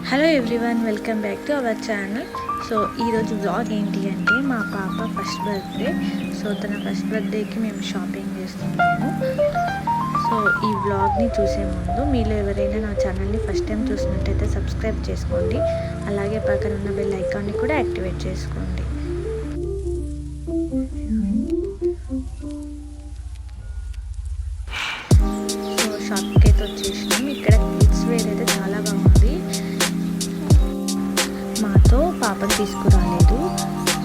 Hello everyone, welcome back to our channel. So ఈరోజు blog ఏంటి అంటే మా పాప ఫస్ట్ బర్త్డే. సో తన ఫస్ట్ బర్త్డేకి మేము షాపింగ్ చేస్తున్నాము. సో ఈ బ్లాగ్ని చూసే ముందు మీలో ఎవరైనా నా ఛానల్ని ఫస్ట్ టైం చూసినట్టయితే సబ్స్క్రైబ్ చేసుకోండి. అలాగే పక్కన ఉన్న బెల్ ఐకాన్ని కూడా యాక్టివేట్ చేసుకోండి. సో షాప్కి అయితే వచ్చేసినాం. ఇక్కడ కిడ్స్ వేర్ అయితే చాలా బాగుంది. మాతో పాపను తీసుకురాలేదు.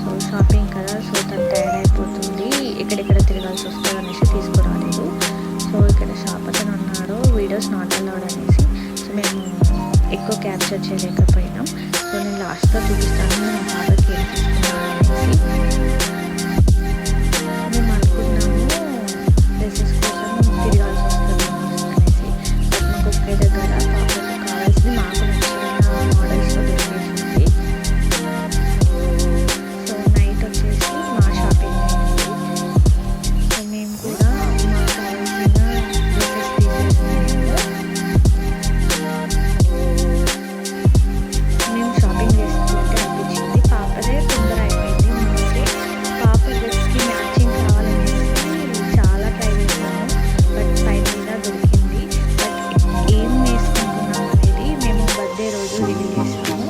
సో షాపింగ్ కదా, సో తను టైర్డ్ అయిపోతుంది, ఎక్కడెక్కడ తిరగాల్సి వస్తుంది అనేసి తీసుకురాలేదు. సో ఇక్కడ షాప్ అతను ఉన్నాడు, వీడియోస్ నాట్ అలౌడ్ అనేసి. సో మేము ఎక్కువ క్యాప్చర్ చేయలేకపోయినాం. సో నేను లాస్ట్గా చూపిస్తాను నేను పాపకి ఏం తీసుకున్నాను అనేసి. మేము అనుకున్నాము డ్రెస్సెస్ కోసం తిరగాల్సి వస్తుంది అనేసి. బట్ మాకు ఒకే దగ్గర పాపకు కావాల్సింది మాకు నచ్చిన మోడల్స్లో దొరికేసింది. సో నైట్ వచ్చేసి మా షాపింగ్ అయింది. సో మేము కూడా మాకు కావాల్సిన డ్రెస్సెస్ తీసేసుకున్నాము. మేము షాపింగ్ చేసుకుంటే అనిపించింది. పాపదే తొందర అయిపోయింది. మాకు పాప డ్రెస్కి మ్యాచింగ్ కావాలనేసి చాలా ట్రై చేసాము. బట్ ఫైనల్గా దొరికింది. బట్ ఏం వేసుకుంటున్నాం అనేది మేము బర్త్డే రోజు రివీల్ చేసాము.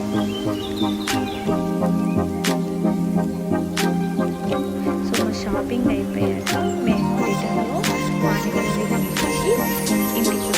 సో మా షాపింగ్ అయిపోయాక మేము రిటర్న్లో వాణిగండి ఇంటికి